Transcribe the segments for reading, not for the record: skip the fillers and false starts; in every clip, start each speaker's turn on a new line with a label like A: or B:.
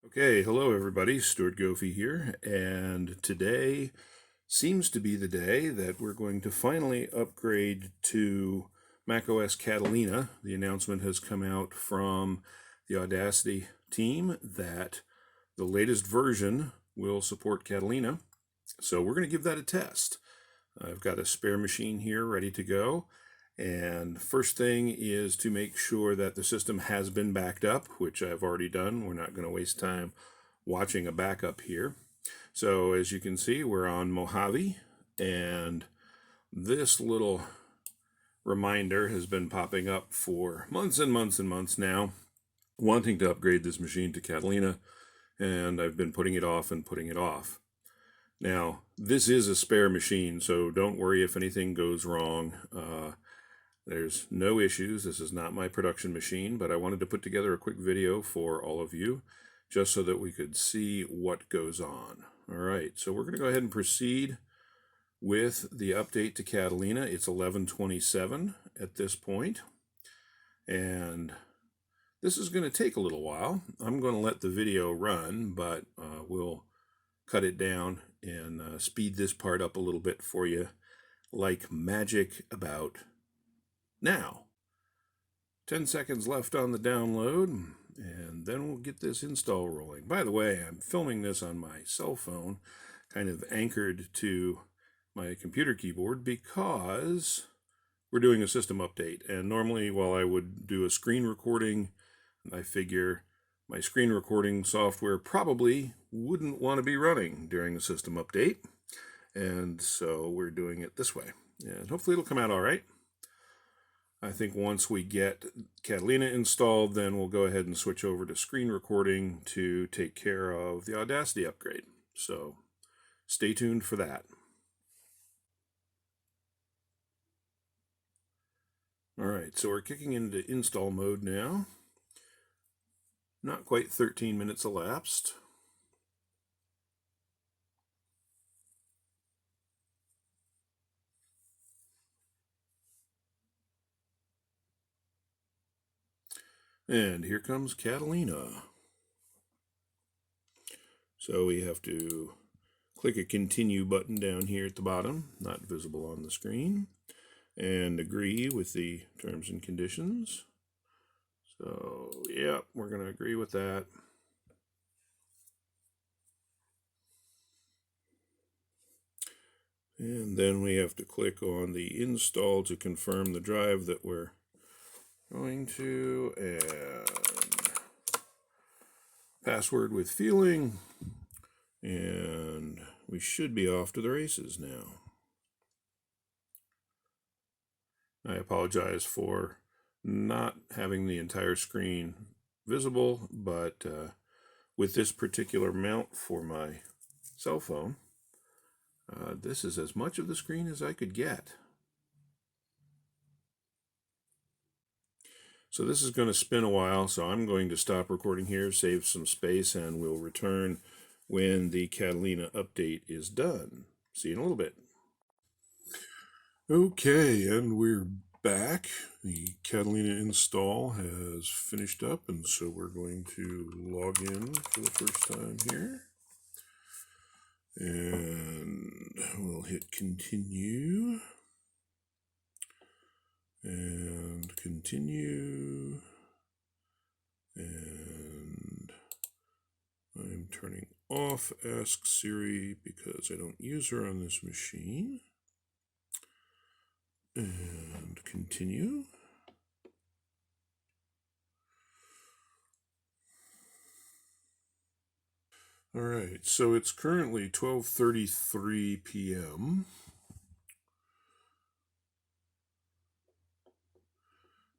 A: Okay, hello everybody, Stuart Goffey here, and today seems to be the day that we're going to finally upgrade to macOS Catalina. The announcement has come out from the Audacity team that the latest version will support Catalina, so we're going to give that a test. I've got a spare machine here ready to go. And first thing is to make sure that the system has been backed up, which I've already done. We're not going to waste time watching a backup here. So as you can see, we're on Mojave, and this little reminder has been popping up for months and months and months now, wanting to upgrade this machine to Catalina, and I've been putting it off and putting it off. Now, this is a spare machine, so don't worry if anything goes wrong. There's no issues. This is not my production machine, but I wanted to put together a quick video for all of you just so that we could see what goes on. All right, so we're going to go ahead and proceed with the update to Catalina. It's 11:27 at this point, and this is going to take a little while. I'm going to let the video run, but we'll cut it down and speed this part up a little bit for you like magic about now. 10 seconds left on the download, and then we'll get this install rolling. By the way, I'm filming this on my cell phone, kind of anchored to my computer keyboard because we're doing a system update. And normally, while I would do a screen recording, I figure my screen recording software probably wouldn't want to be running during a system update. And so we're doing it this way. And hopefully it'll come out all right. I think once we get Catalina installed, then we'll go ahead and switch over to screen recording to take care of the Audacity upgrade. So stay tuned for that. All right, so we're kicking into install mode now. Not quite 13 minutes elapsed. And here comes Catalina. So we have to click a continue button down here at the bottom, not visible on the screen, and agree with the terms and conditions. So yeah, we're going to agree with that. And then we have to click on the install to confirm the drive that we're going to, and password with feeling, and we should be off to the races now. I apologize for not having the entire screen visible, but with this particular mount for my cell phone, this is as much of the screen as I could get. So this is going to spin a while, so I'm going to stop recording here, save some space, and we'll return when the Catalina update is done. See you in a little bit. Okay, and we're back. The Catalina install has finished up, and so we're going to log in for the first time here. And we'll hit continue. And continue. And I'm turning off Ask Siri because I don't use her on this machine. And continue. All right, so it's currently 12:33 p.m.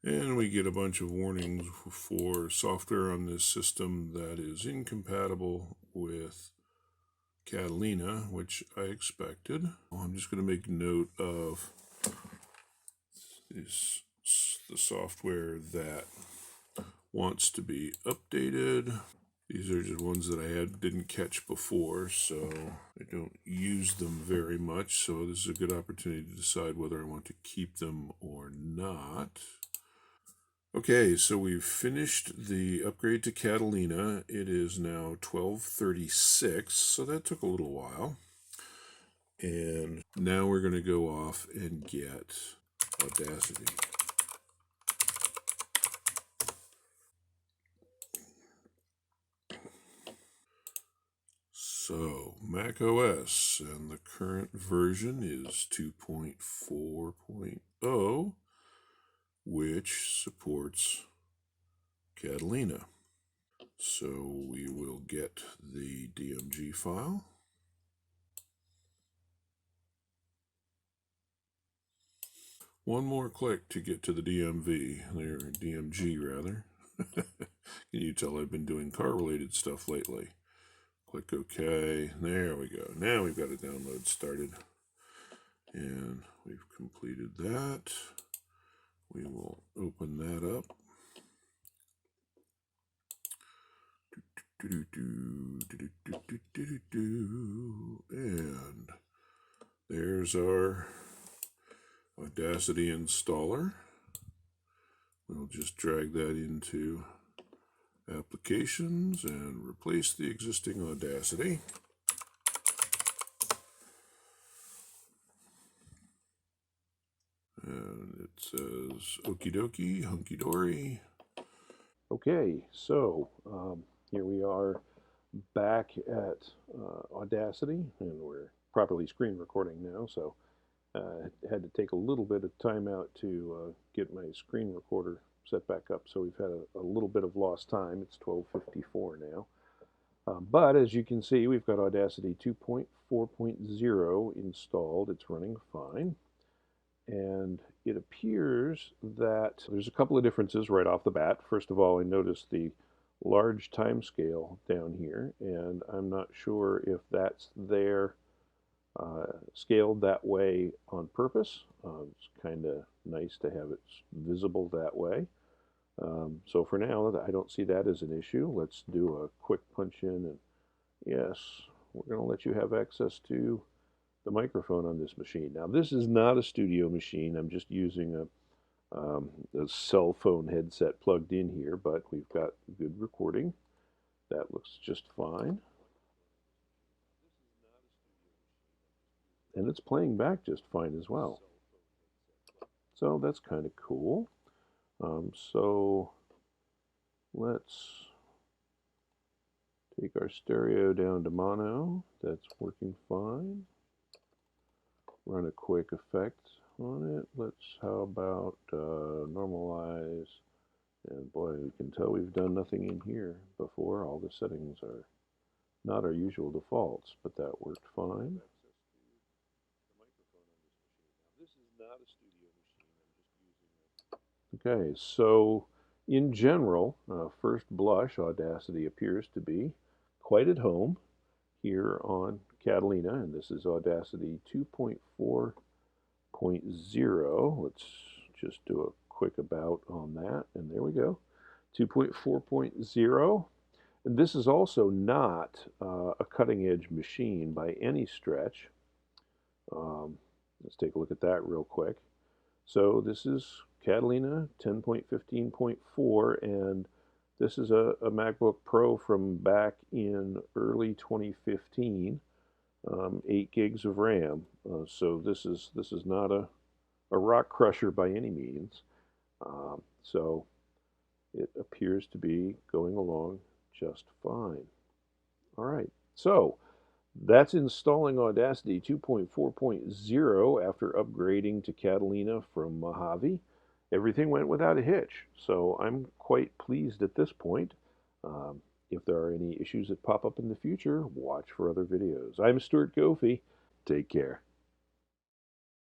A: And we get a bunch of warnings for software on this system that is incompatible with Catalina, which I expected. I'm just going to make note of the software that wants to be updated. These are just ones that I didn't catch before, so I don't use them very much. So this is a good opportunity to decide whether I want to keep them or not. Okay, so we've finished the upgrade to Catalina. It is now 12:36, so that took a little while. And now we're going to go off and get Audacity. So, Mac OS, and the current version is 2.4.0, which supports Catalina. So we will get the DMG file. One more click to get to the DMG rather. Can you tell I've been doing car-related stuff lately? Click OK. There we go. Now we've got a download started. And we've completed that. We will open that up. And there's our Audacity installer. We'll just drag that into Applications and replace the existing Audacity. And it says okie dokie, hunky dory. Okay, so here we are back at Audacity, and we're properly screen recording now, so I had to take a little bit of time out to get my screen recorder set back up, so we've had a little bit of lost time. It's 12:54 now. But as you can see, we've got Audacity 2.4.0 installed. It's running fine. And it appears that there's a couple of differences right off the bat. First of all, I noticed the large timescale down here, and I'm not sure if that's there scaled that way on purpose. It's kind of nice to have it visible that way. So for now, I don't see that as an issue. Let's do a quick punch in, and yes, we're going to let you have access to the microphone on this machine. Now, this is not a studio machine. I'm just using a cell phone headset plugged in here, but we've got good recording. That looks just fine. And it's playing back just fine as well. So that's kind of cool. So let's take our stereo down to mono. That's working fine. Run a quick effect on it. How about normalize? And boy, we can tell we've done nothing in here before. All the settings are not our usual defaults, but that worked fine. Okay, so in general, first blush, Audacity appears to be quite at home here on Catalina, and this is Audacity 2.4.0. Let's just do a quick about on that, and there we go, 2.4.0. And this is also not a cutting-edge machine by any stretch. Let's take a look at that real quick. So this is Catalina 10.15.4, and this is a MacBook Pro from back in early 2015, 8 gigs of RAM. So this is not a rock crusher by any means. So it appears to be going along just fine. All right, so that's installing Audacity 2.4.0 after upgrading to Catalina from Mojave. Everything went without a hitch, so I'm quite pleased at this point. If there are any issues that pop up in the future, watch for other videos. I'm Stuart Goffey. Take care.